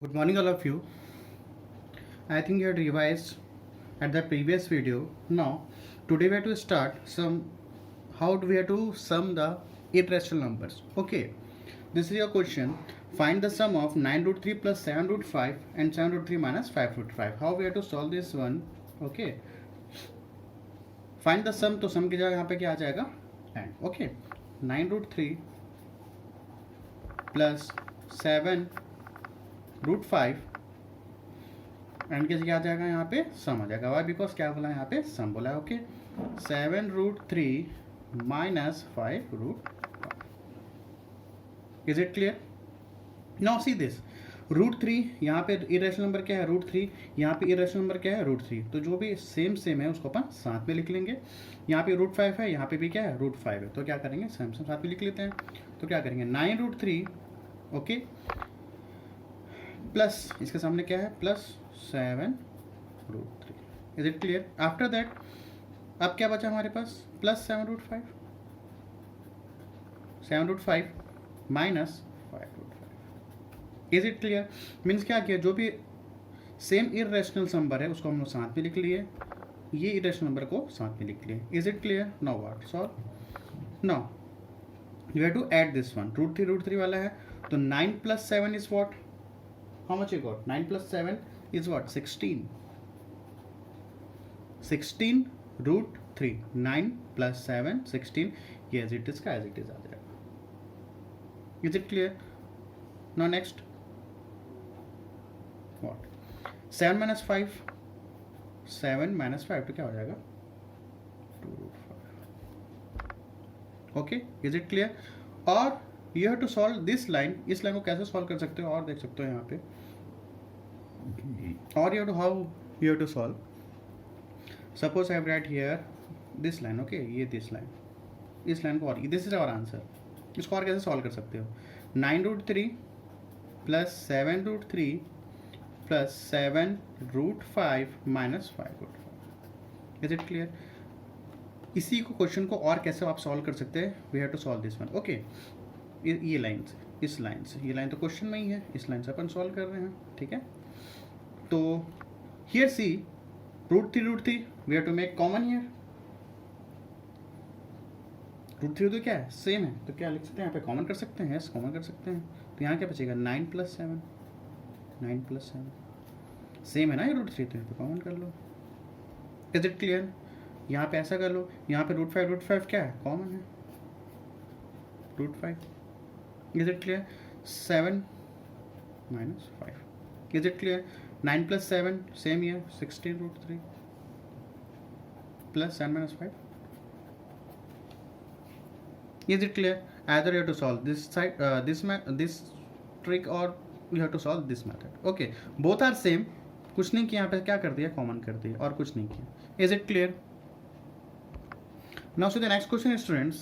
Good morning, all of you. I think you had revised at the previous video. Now, today we have to start how do we have to sum the irrational numbers. Okay, this is your question. Find the sum of 9 root 3 plus 7 root 5 and 7 root 3 minus 5 root 5. How we have to solve this one? Okay, find the sum. तो sum की जगह यहाँ पे क्या आ जाएगा? And okay, 9 root 3 plus 7 root 5 and कैसे क्या आ जाएगा यहाँ पे सम आ जाएगा. वाई बिकॉज क्या बोला यहाँ पे सम बोला है. Okay, 7 root 3 minus 5 root 5. Is it clear? Now see this root 3 यहाँ पे इरेशनल नंबर क्या है रूट 3, यहाँ पे इरेशनल नंबर क्या है रूट 3. तो जो भी सेम है उसको अपन साथ में लिख लेंगे. यहाँ पे रूट 5 है, यहाँ पे भी क्या है रूट 5 है. तो क्या करेंगे सेम साथ में लिख लेते हैं. तो क्या करेंगे 9 रूट 3 ओके प्लस इसके सामने क्या है plus 7 root 3. Is it clear? After that अब क्या बचा हमारे पास plus 7 root 5 minus 5 root 5. Is it clear? Means क्या किया जो भी सेम इरेशनल नंबर है उसको हम लोग साथ में लिख लिए, ये इरेशनल नंबर को साथ में लिख लिए. Is it clear? Now what solve. Now you have to add this one. Root three वाला है तो 9 plus 7 is what? How much you got? 9 plus 7 is what? 16. 16 root 3. 9 plus 7, 16. Yes, it is as it is. Is it clear? Now next. What? 7 minus 5. 7 minus 5 तो क्या हो जाएगा? 2 root 5. Okay, is it clear? और you have to solve this line. इस line को कैसे solve कर सकते हो और देख सकते हो यहाँ पे. और you have to how you have to solve. Suppose I have write here this line. Okay, ये this line. इस लाइन को और this is our answer. इसको और कैसे सॉल्व कर सकते हो? 9 root 3 plus 7 root 3 plus 7 root 5 minus 5 root 5. Is it clear? इसी को क्वेश्चन को और कैसे आप सॉल्व कर सकते हैं? We have to solve this one. Okay, ये लाइन से इस लाइन से, ये लाइन तो क्वेश्चन में ही है, इस लाइन से अपन सॉल्व कर रहे हैं. ठीक है, तो here see root 3 we have to make common here. Root 3 तो क्या है सेम है, तो क्या लिख सकते हैं यहाँ पे कॉमन कर सकते हैं. यस कॉमन कर सकते हैं. तो यहाँ क्या बचेगा 9 प्लस 7 सेम है ना ये रूट 3, तो यहाँ पे कॉमन कर लो. Is it clear? यहाँ पे ऐसा कर लो, यहाँ पे रूट 5 क्या है कॉमन है root 5. Is it clear? 7 minus 5. Is it clear? 9 plus 7 same here 16 root 3 plus 7 minus 5. Is it clear? Either you have to solve this side this trick or you have to solve this method. Okay, both are same. कुछ नहीं किया, यहाँ पे क्या कर दिया common कर दिया और कुछ नहीं किया. Is it clear? Now so the next question is students.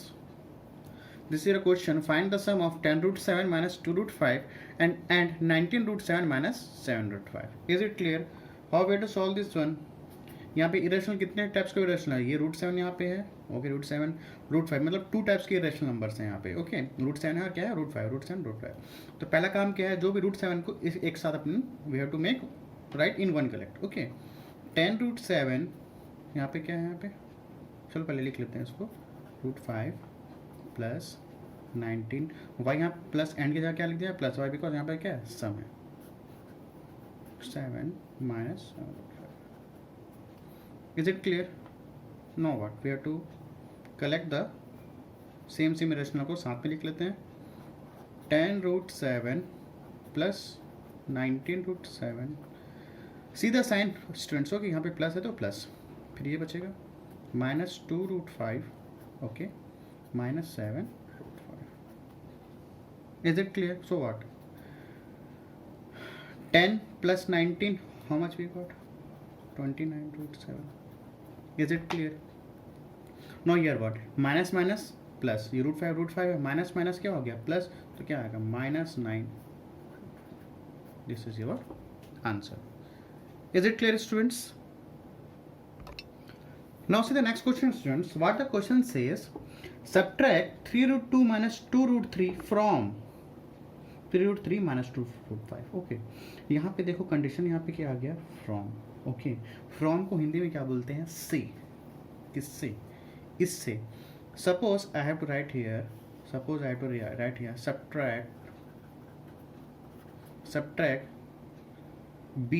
This is a question. Find the sum of 10 root 7 minus 2 root 5 and 19 root 7 minus 7 root 5. Is it clear? How we have to solve this one? यहाँ पे irrational कितने types के irrational है? ये root 7 यहाँ पे है. Okay, root 7 root 5 मतलब 2 टाइप्स के इरेशनल नंबर्स हैं यहाँ पे. ओके, रूट 7 है और क्या है रूट 5. Root 7 root 5. तो पहला काम क्या है, जो भी रूट 7 को एक साथ अपन we have to make write in one collect. Okay, 10 root 7 यहाँ पे क्या है, यहाँ पे चलो पहले लिख लेते हैं इसको. रूट 5 प्लस 19 वाई, यहाँ प्लस एंड की जगह क्या लिख दिया प्लस वाई, बिकॉज यहाँ पे क्या है सम है. 7 minus 7. Is it clear? No what we have to collect the same irrational को साथ में लिख लेते हैं. 10 रूट 7 प्लस 19 रूट 7. सीधा साइन स्टूडेंट्स हो कि यहाँ पे प्लस है तो प्लस, फिर ये बचेगा minus 2 root 5 okay minus 7 root 5. Is it clear? So what? 10 plus 19, how much we got? 29 root 7. Is it clear? Now here what? Minus minus plus. ये रूट 5 है, माइनस माइनस क्या हो गया प्लस, तो क्या आएगा minus 9. This is your answer. Is it clear students? Now see the next question students. What the question says, subtract 3 root 2 minus 2 root 3 from 3√3 minus 2√5। Okay, यहाँ पे देखो कंडीशन यहाँ पे क्या आ गया, फ्रॉम। ओके, फ्रॉम को हिंदी में क्या बोलते हैं, से। किससे, इससे। Suppose I have to write here, suppose I have to write here subtract b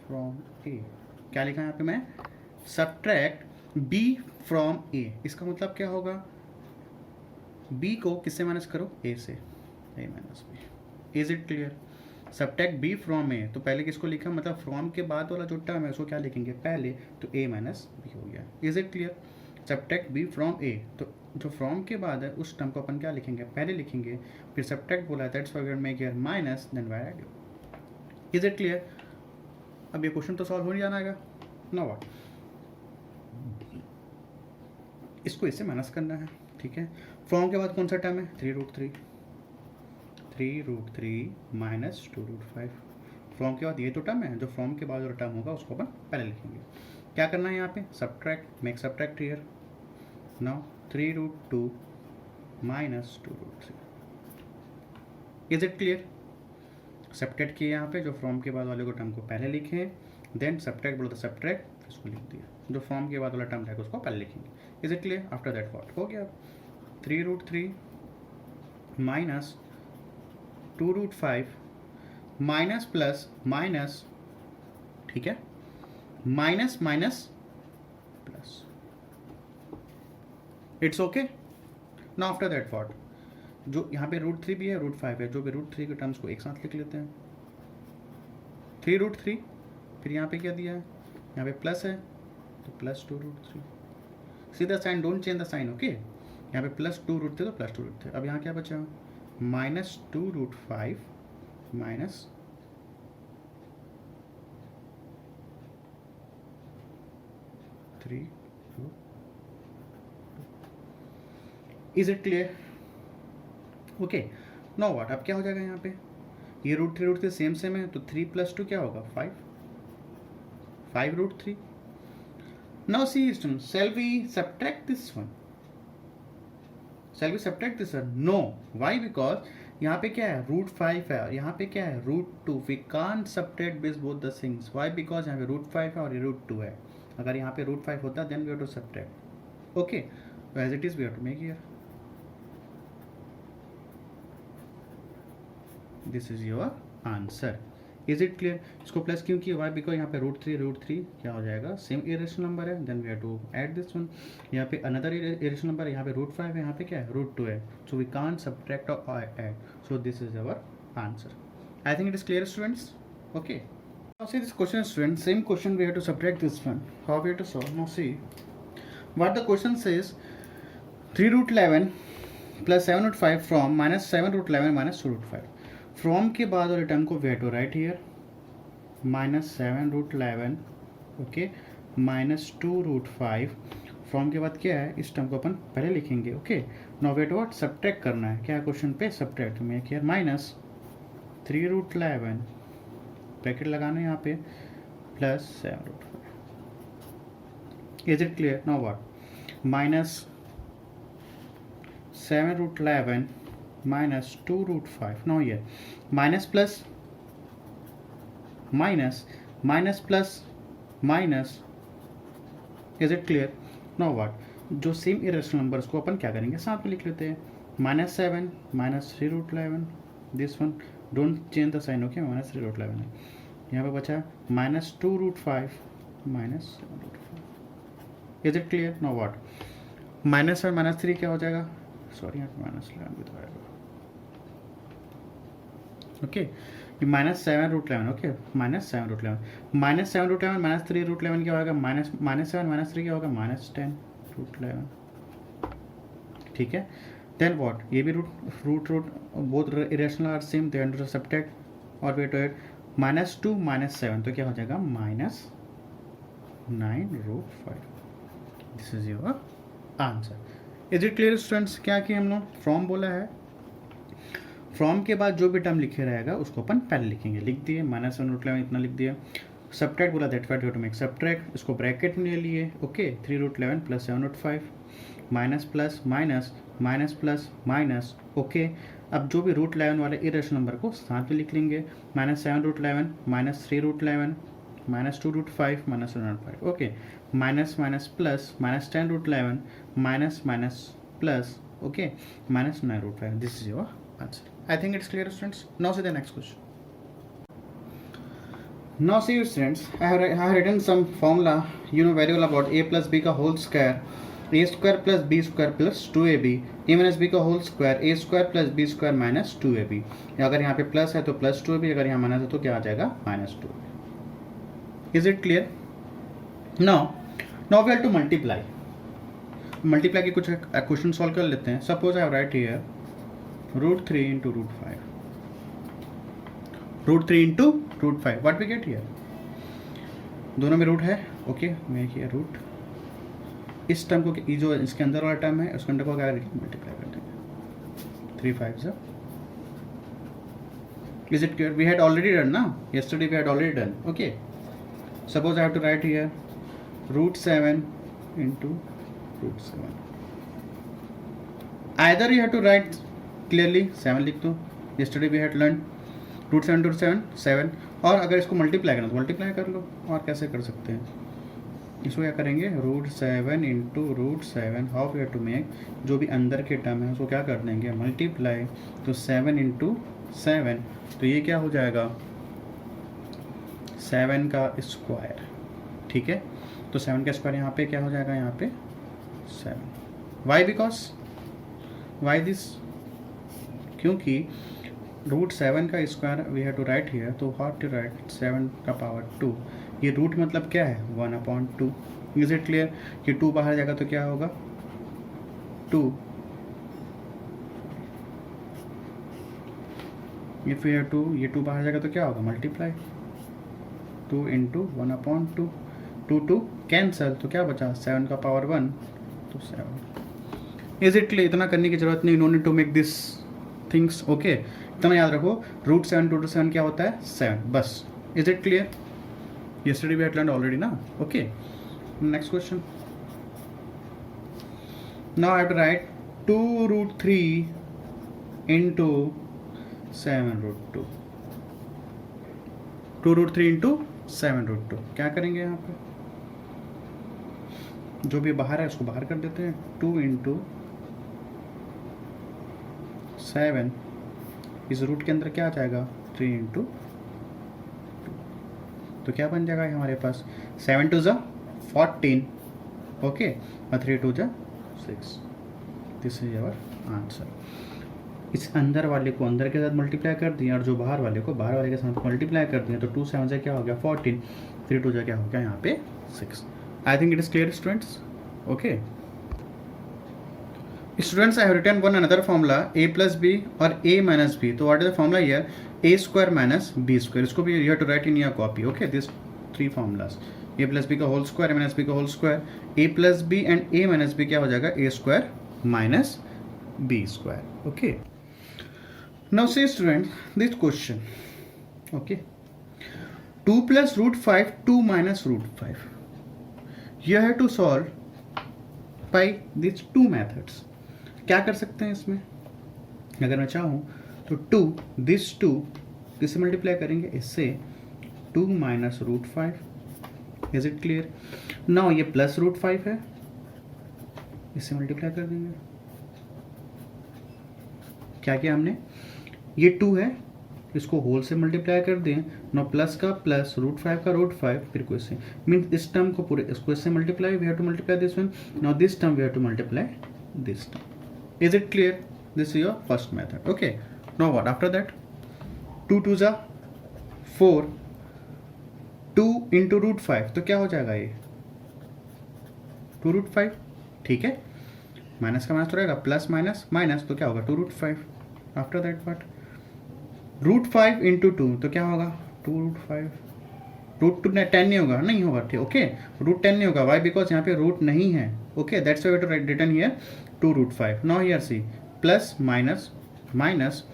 from a। क्या लिखा है यहाँ पे मैं, सब्ट्रैक्ट b फ्रॉम a। इसका मतलब क्या होगा, b को किससे माइनस करो, a से, a minus b। Is it clear. Subtract b from a, तो पहले किसको लिखा, मतलब फ्रॉम के बाद वाला जो टर्म है उसको क्या लिखेंगे पहले, तो a माइनस b हो गया। Is it clear. Subtract b from a, तो जो फ्रॉम के बाद है उस टर्म को अपन क्या लिखेंगे, पहले लिखेंगे, फिर सब्ट्रैक्ट बोला, that's why we make here minus, then why add. Is it clear. अब ये क्वेश्चन तो सॉल्व हो नहीं जाना है ना, व्हाट, इसको इससे माइनस करना है, ठीक है। फ्रॉम के बाद कौन सा टर्म है, 3√3 माइनस 2√5। फ्रॉम के बाद ये तो टर्म है, जो फ्रॉम के बाद जो टर्म होगा उसको अपन पहले लिखेंगे। क्या करना है यहाँ पे, subtract, make subtract here. Now 3√2 minus 2√3। Is it clear. Subtract किए यहाँ पे, जो फ्रॉम के बाद वाले को टर्म को पहले लिखे, देन सब्ट्रैक्ट बोलो तो सब्ट्रैक्ट, इसको लिख दिया, जो फ्रॉम के बाद वाला टर्म रहेगा उसको पहले लिखेंगे। Is it clear. After that what हो गया, 3√3 माइनस 2√5 माइनस प्लस माइनस, ठीक है, minus minus plus, it's okay. Now after that what, जो यहाँ पे √3 भी है √5 है, जो भी √3 के टर्म्स को एक साथ लिख लेते हैं। 3√3, फिर यहाँ पे क्या दिया है, यहाँ पे प्लस है तो plus 2√3। See the sign, don't change the sign. Okay, यहाँ पे प्लस 2√3 तो प्लस 2√3। अब यहाँ क्या बचा, minus 2√5 minus 3। Is it clear. Okay, know what, अब क्या हो जाएगा यहाँ पे, ये √3 सेम है, तो 3 + 2 क्या होगा, 5√3। Now see student, shall we subtract this one? No. Why? Because यहाँ पे क्या है, √5 है और यहाँ पे क्या है, √2। we can't subtract this both the things. Why? Because यहाँ पे √5 है और ये √2 है। अगर यहाँ पे √5 होता then we have to subtract. Okay, so as it is we have to make here. This is your answer. Is it clear? इसको प्लस क्यों किया, वाई, बिकॉज यहाँ पे √3 क्या हो जाएगा, सेम इरेशनल नंबर है, then we have to add this one. यहाँ पे अनदर इरेशनल नंबर है, यहाँ पे √5 है, यहाँ पे क्या है, √2 है, सो वी कांट सब्ट्रैक्ट और add, so this is our answer. I think it is clear students. Okay, now see this question student, same question we have to subtract this one. How we have to solve, now see what the question says, 3√11 plus 7√5 from minus 7√11 minus 2√5। From के बाद वाले term को we have to write here, minus 7√11, okay, minus 2√5। From के बाद क्या है, इस term को अपन पहले लिखेंगे। Okay, now wait what, subtract करना है, क्या क्वेश्चन पे, सब्ट्रैक्ट में हियर माइनस 3√11, ब्रैकेट लगाना है यहाँ पे, plus 7√5। Is it clear. Now what, minus 7√11 minus 2√5। नाउ here minus plus minus, minus plus minus, is it clear. Now what, जो सेम इरेशनल नंबर्स को अपन क्या करेंगे, साथ में लिख लेते हैं, -7 minus 3√11, this one, don't change the sign. Okay, minus 3√11 है, यहाँ पे बचा minus 2√5 minus 7√5। Is it clear. Now what, -7 minus 3 क्या हो जाएगा, सॉरी यहाँ पे -11 भी तो आएगा। ओके, -7√11, ओके, -7√11 माइनस 7√11 माइनस 3√11 क्या होगा, -7 माइनस 3 क्या होगा, -10√11, ठीक है। देन व्हाट, ये भी root both irrational are same, they have to subtract और वेट वेट, -2 माइनस 7 तो क्या हो जाएगा, -9√5। This is your answer. Is it clear students. क्या किया हम लोग, फ्रॉम बोला है, फ्रॉम के बाद जो भी टर्म लिखे रहेगा उसको अपन पहले लिखेंगे, लिख दिए, -7√11 इतना लिख दिया। सब्ट्रैक्ट बोला, that what you have to make subtract, इसको ब्रैकेट में ले लिए। Okay, 3√11 plus 7√5, minus plus minus, minus plus minus. Okay, अब जो भी रूट 11 वाले इरेशनल नंबर को साथ में लिख लेंगे, -7√11, -3√11, -2√5, -105. Okay, minus minus plus, -10√11, minus minus plus, okay, -9√5. This is your answer. I think it's clear, students. Now see the next question. Now see, students, I have written some formula, you know very well about a plus b का whole square, a square plus b square plus 2ab, a minus b का whole square, a square plus b square minus 2ab. अगर यहाँ पे plus है तो plus 2ab, अगर यहाँ minus है तो क्या आ जाएगा, -2ab. Is it clear? Now we have to multiply. Multiply के कुछ क्वेश्चन सॉल्व कर लेते हैं. Suppose I write here √3 into √5. √3 into √5. What we get here? दोनों में रूट है. ओके, मैं हियर रूट इस टर्म को, जो इसके अंदर वाला टर्म है उसके अंदर को क्या मल्टीप्लाई कर देंगे. 3 5 is it clear? We had already done ना, yesterday we had already done. Okay, suppose I have to write here √7 into √7. Either you have to write clearly 7 लिख दो. Yesterday we had learned √7 to 7. और अगर इसको multiply करना तो multiply कर लो. और कैसे कर सकते हैं इसको? क्या करेंगे, √7 into √7. How we have to make, जो भी अंदर के टर्म है उसको क्या कर देंगे, मल्टीप्लाई. तो 7 into 7, तो ये क्या हो जाएगा, 7 का स्क्वायर. ठीक है, तो 7 का स्क्वायर यहाँ पे क्या हो जाएगा, यहाँ पे 7. वाई? बिकॉज वाई दिस, क्योंकि √7 का square we have to write here. तो हाउ टू राइट 7 का पावर 2. ये रूट मतलब क्या है, 1/2. Is it clear? ये 2 बाहर जाएगा तो क्या होगा, 2. इफ यू हैव टू, ये 2 बाहर जाएगा तो क्या होगा, मल्टीप्लाई. 2 into 1/2. 2 कैंसल, तो क्या बचा, 7 का पावर 1, तो 7. Is it clear? इतना करने की जरूरत नहीं, no need to make this things. Okay, इतना याद रखो, √7 to √7 क्या होता है, 7, बस. Is it clear? yesterday we had learned already ना. okay, next question. now I have to write 2√3 into 7√2. 2√3 into 7√2. क्या करेंगे यहाँ पे, जो भी बाहर है उसको बाहर कर देते हैं. 2 into 7, इस रूट के अंदर क्या आ जाएगा, 3 into 2. तो क्या बन जाएगा हमारे पास, 7 2 14. ओके, और 3 2 6. This is our answer. इस अंदर वाले को अंदर के साथ मल्टीप्लाई कर दिया और जो बाहर वाले को बाहर वाले के साथ मल्टीप्लाई कर दिया. तो 2 7 से क्या हो गया, 14. 3 2 क्या हो गया, यहाँ पे 6. I think it is clear, students. Okay, students, I have written one another formula, a plus b or a minus b. So what is the formula here, a square minus b square. इसको भी you have to write in your copy. Okay, these 3 formulas, a plus b का whole square, a minus b का whole square. a plus b and a minus b क्या हो जाएगा, a square minus b square. Okay, now see students, this question. Okay, 2 plus √5, 2 minus √5. You have to solve by these 2 methods. क्या कर सकते हैं इसमें, अगर मैं चाहूँ तो 2 this 2 किससे मल्टीप्लाई करेंगे, इससे 2 minus √5. Is it clear? Now ये प्लस √5 है, इससे मल्टीप्लाई कर देंगे. क्या किया हमने, ये 2 है, इसको होल से मल्टीप्लाई कर दें. नो प्लस का प्लस, √5 का √5, फिर को इससे मीन इस टर्म को पूरे इसको इससे multiply, we have to multiply this one. Now this term we have to multiply this term. Is it clear? This is your first method. Okay, now what after that, 2 2 4, 2 into √5, तो क्या हो जाएगा ये 2√5. ठीक है, माइनस का minus तो रहेगा, प्लस माइनस माइनस, तो क्या होगा 2√5. आफ्टर दैट व्हाट, √5 into 2, तो क्या होगा 2√5. √2 10 नहीं होगा, नहीं होगा. ठीक, ओके, √10 नहीं होगा. वाई? बिकॉज यहाँ पे रूट नहीं है. Okay, that's why we have to write written here 2√5. नाउ हियर सी, plus minus minus,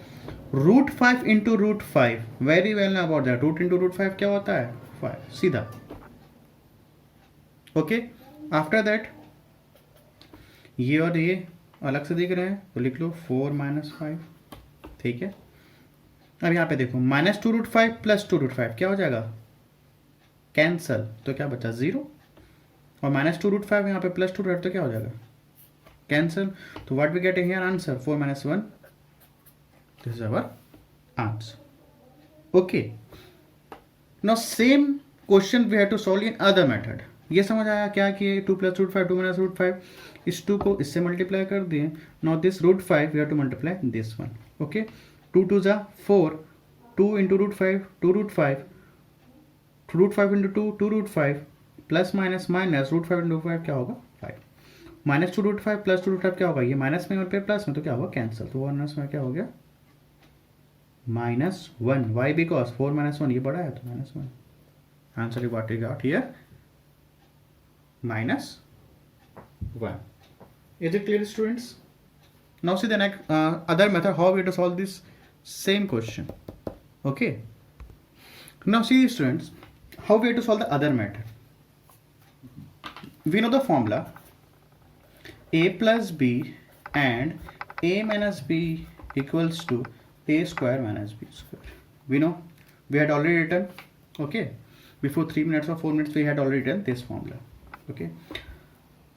√5 into √5. Very well ना अबाउट दैट. रूट इंटू √5 क्या होता है, 5, सीधा. ओके, आफ्टर दैट ये और ये अलग से दिख रहे हैं तो लिख लो 4 - 5. ठीक है, अब यहाँ पे देखो -2√5 प्लस 2√5 क्या हो जाएगा, कैंसल, तो क्या बचा 0, और -2√5 यहाँ पे प्लस 2 तो क्या हो जाएगा, कैंसल. तो what we get here answer 4 - 1, this is our answer. Okay, now same question we have to solve in other method. ये समझ आया क्या कि 2 + √5 2 - √5, इस 2 को इससे मल्टीप्लाई कर दिए. Now this √5 we have to multiply this one. Okay, 2 2 जा 4, 2 into √5 2√5, √5 into 2 2√5, plus minus minus √5 into 5 क्या होगा 5, -2√5 प्लस 2√5 क्या होगा, ये माइनस में और पे प्लस में, तो क्या होगा कैंसिल. तो माइनस में क्या हो गया -1. वाई बिकॉज 4 - 1 ये बड़ा है तो -1. Answer is what we got here -1. Is it clear, students? Now see the next other method how we to solve this same question. Okay, now see students how we have to solve the other method. We know the formula a plus b and a minus b equals to a square minus b square. We know, we had already written, okay, before 3 minutes or 4 minutes we had already written this formula. Okay,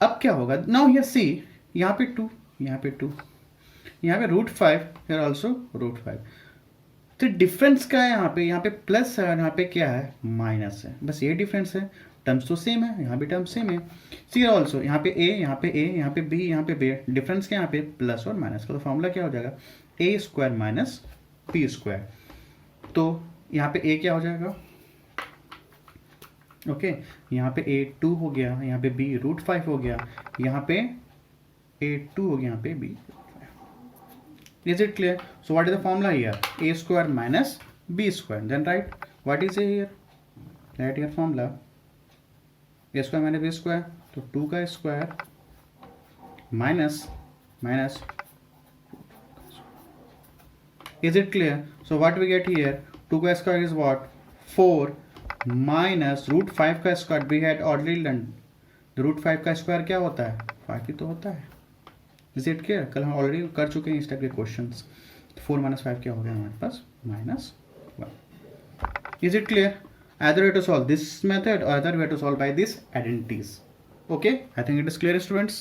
अब क्या होगा, now here see, यहाँ पे 2, यहाँ पे 2, यहाँ पे √5, here also √5. तो डिफरेंस क्या है यहाँ पे प्लस है, यहाँ पे क्या है माइनस है, बस ये डिफरेंस है. टर्म्स तो सेम है, यहाँ भी टर्म्स सेम है. सी ऑल्सो यहाँ पे a, यहाँ पे a, यहाँ पे b, यहाँ पे b, डिफरेंस क्या यहाँ पे प्लस और माइनस का. तो फॉर्मूला क्या हो जाएगा a square minus b square. तो यहाँ पे a क्या हो जाएगा, ओके, यहाँ पे a 2 हो गया, यहाँ पे b √5 हो गया, यहाँ पे a 2 हो गया, यहाँ पे b. Is it clear? So what is the formula here? A square minus b square. Then write what is a here? Write here formula. A square minus b square. So 2 का square minus. Is it clear? So what we get here? 2 का square is what? 4 minus √5 का square. We had already learned. The √5 का square क्या होता है? 5 ही तो होता है. Is it clear? कल हम ऑलरेडी कर चुके हैं इस टाइप के क्वेश्चन. 4 - 5 क्या हो गया हमारे पास -1. Is it clear? either way to solve this method or other way to solve by this identities. Okay, I think it is clear, students.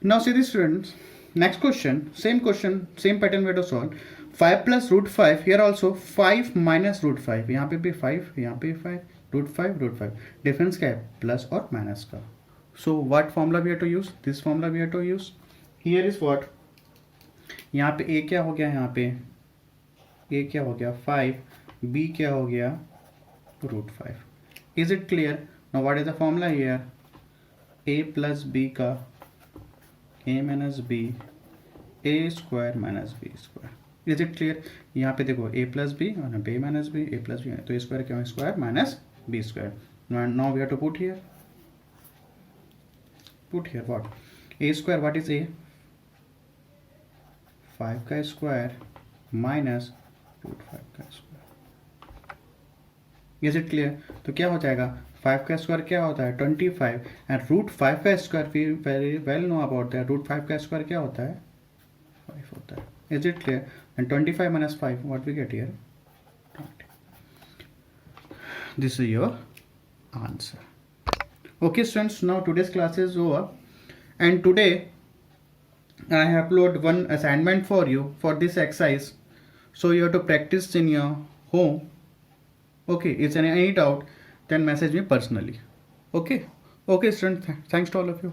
Now see this, students, next question, same pattern way to solve. 5 plus √5, here also 5 minus √5, यहाँ पे भी 5, यहाँ पे 5, √5, difference क्या है plus और minus का. So what formula we have to use? This formula we have to use. Here is what? यहाँ पे a क्या हो गया, यहाँ पे a क्या हो गया 5, b क्या हो गया √5. Is it clear? Now what is the formula here? a plus b का a minus b, a square minus b square. Is it clear? यहाँ पे देखो a plus b और b minus b, a plus b, तो square क्या है square minus b square. Now we have to put here what? A square, what is a? 5 का square minus √5 का square. Is it clear? तो क्या हो जाएगा 5 का स्क्वायर क्या होता है 25, एंड √5 का square we very well know about that. √5 का स्क्वायर क्या होता है 5 होता है. Is it clear? And 25 minus 5, what we get here 20. This is your answer. Okay students, now today's class is over, and today I have upload one assignment for you for this exercise, so you have to practice in your home. Okay, is there any doubt then message me personally. Okay students, thanks to all of you.